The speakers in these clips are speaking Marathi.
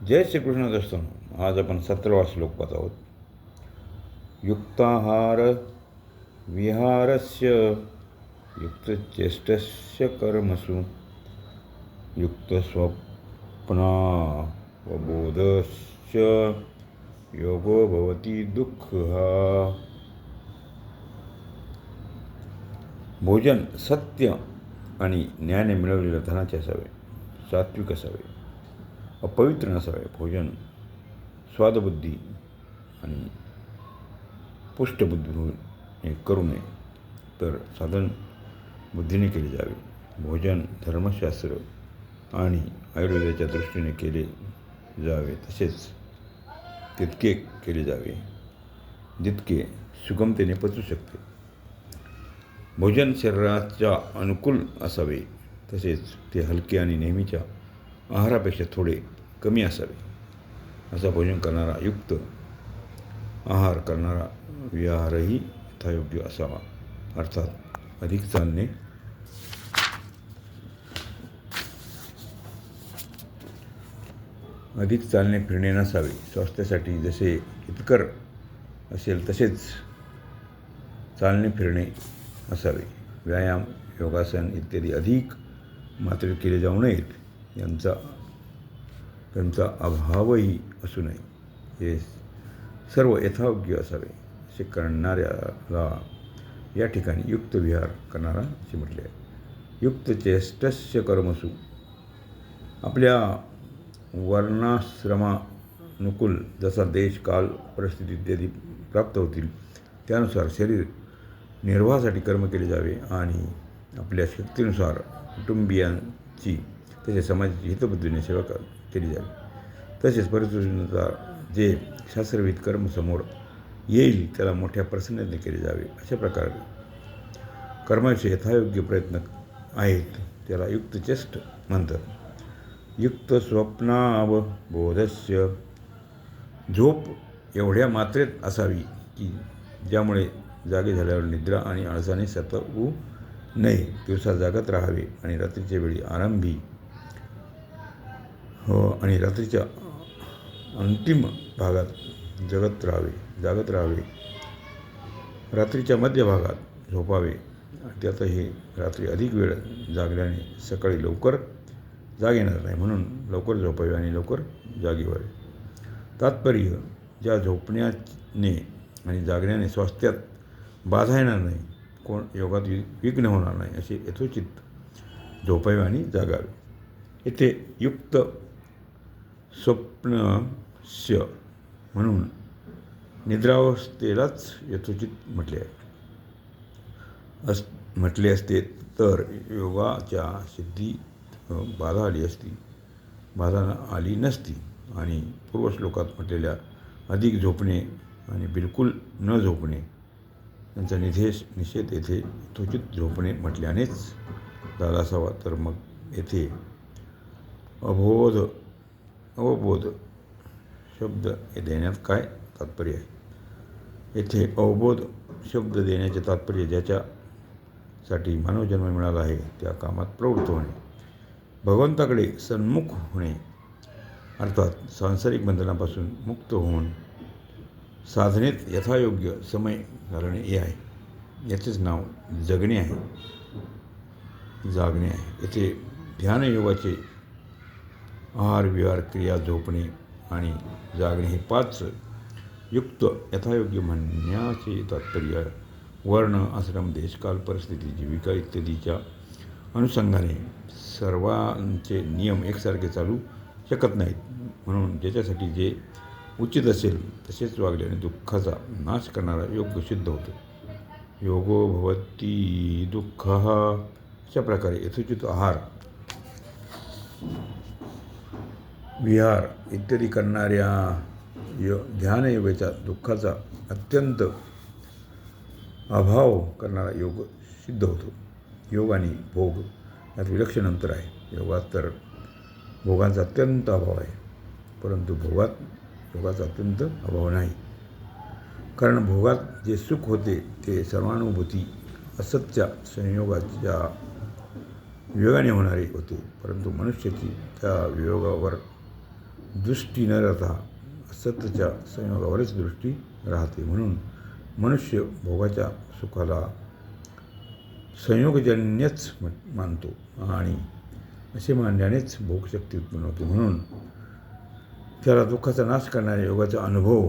जय श्रीकृष्ण दोस्तांनो, आज आपण 17वा श्लोक पाहत आहोत. युक्ताहार विहारस्य युक्तचेष्टस्य कर्मसु युक्तस्वप्नावबोधस्य योगो भवति दुःखः. भोजन सत्य आणि न्यायाने मिळवलेल्या धनाचे असावे, सात्विक असावे, अपवित्र नसावे. भोजन स्वादबुद्धी आणि पुष्टबुद्धी करू नये, तर साधन बुद्धीने केले जावे. भोजन धर्मशास्त्र आणि आयुर्वेदाच्या दृष्टीने केले जावे, तसेच तितके केले जावे जितके सुगमतेने पचू शकते. भोजन शरीराच्या अनुकूल असावे, तसेच ते हलके आणि नेहमीच्या आहारापेक्षा थोडे कमी असावे. असा भोजन करणारा युक्त आहार करणारा विहारही यथायोग्य असावा, अर्थात अधिक चालणे फिरणे नसावे. स्वास्थ्यासाठी जसे हितकर असेल तसेच चालणे फिरणे असावे. व्यायाम, योगासन इत्यादी अधिक मात्रेत केले जाऊ नयेत. त्यांचा अभावही असू नये. हे सर्व यथायोग्य असावे. असे करणाऱ्याला या ठिकाणी युक्त विहार करणारा असे म्हटले आहे. युक्त चेष्टस्य कर्मसु, आपल्या वर्णाश्रमानुकूल जसा देश, काल, परिस्थिती इत्यादी प्राप्त होतील त्यानुसार शरीर निर्वाहासाठी कर्म केले जावे आणि आपल्या शक्तीनुसार कुटुंबियांची तसेच समाजाची हितबुद्धीने सेवा केली जावी. तसेच परिस्थितीनुसार जे शास्त्रविहित कर्म समोर येईल त्याला मोठ्या प्रसन्नतेने केले जावे. अशा प्रकारे कर्माविषयी यथायोग्य प्रयत्न आहेत त्याला युक्तचेष्ट म्हणतात. युक्त स्वप्नावबोधस्य, झोप एवढ्या मात्रेत असावी की ज्यामुळे जागे झाल्यावर निद्रा आणि आळसाने सतावू नये. दिवसा जागत राहावे आणि रात्रीच्या वेळी आणि रात्रीच्या अंतिम भागात जागत राहावे. रात्रीच्या मध्यभागात झोपावे. त्यातही रात्री अधिक वेळ जागल्याने सकाळी लवकर जाग येणार नाही, म्हणून लवकर झोपावे आणि लवकर जागे व्हावे. तात्पर्य, ज्या झोपण्याने आणि जागण्याने स्वास्थ्यात बाधा येणार नाही, योगात विघ्न होणार नाही, असे यथोचित झोपावे आणि जागावे. येथे युक्त स्वप्नस्य म्हणून निद्रावस्थेलाच यथोचित म्हटले असते तर योगाच्या सिद्धीत बाधा आली नसती. आणि पूर्वश्लोकात म्हटलेल्या अधिक झोपणे आणि बिलकुल न झोपणे यांचा निषेध येथे यथोचित झोपणे म्हटल्यानेच झाला असावा. तर मग येथे अवबोध शब्द देण्यात काय तात्पर्य आहे? येथे अवबोध शब्द देण्याचे तात्पर्य ज्याच्यासाठी मानवजन्म मिळाला आहे त्या कामात प्रवृत्त होणे, भगवंताकडे सन्मुख होणे, अर्थात सांसारिक बंधनापासून मुक्त होऊन साधनेत यथायोग्य समय घालणे हे आहे. याचेच नाव जागणे आहे. येथे ध्यानयोगाचे आहार, विहार, क्रिया, झोपणे आणि जागणे हे 5 युक्त यथायोग्य म्हणण्याचे तात्पर्य वर्ण, आश्रम, देश, काल, परिस्थिती, जीविका इत्यादीच्या अनुषंगाने सर्वांचे नियम एकसारखे चालू शकत नाहीत. म्हणून ज्याच्यासाठी जे उचित असेल तसेच वागल्याने दुःखाचा नाश करणारा योग सिद्ध होतो. योगो भवति दुःखः. अशा प्रकारे यथोचित आहार, विहार इत्यादी करणाऱ्या ध्यानयोगाचा दुःखाचा अत्यंत अभाव करणारा योग सिद्ध होतो. योग आणि भोग यात विलक्षण अंतर आहे. योगात तर भोगांचा अत्यंत अभाव आहे, परंतु भोगात योगाचा अत्यंत अभाव नाही. कारण भोगात जे सुख होते ते सर्वानुभूती असतच्या संयोगाच्या वियोगाने होणारे होते, परंतु मनुष्याची त्या वियोगावर दृष्टी न राहता असत्यच्या संयोगावरच दृष्टी राहते. म्हणून मनुष्य भोगाच्या सुखाला संयोगजन्यच मानतो आणि असे मानल्यानेच भोगशक्ती उत्पन्न होते. म्हणून त्याला दुःखाचा नाश करणाऱ्या योगाचा अनुभव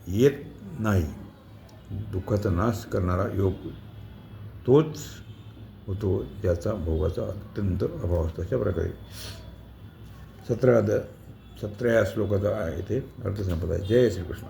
येत नाही. दुःखाचा नाश करणारा योग तोच होतो ज्याचा भोगाचा अत्यंत अभाव असतो. अशा प्रकारे 17व्या श्लोकाचा आहे इथे अर्थ संपत आहे. जय श्रीकृष्ण.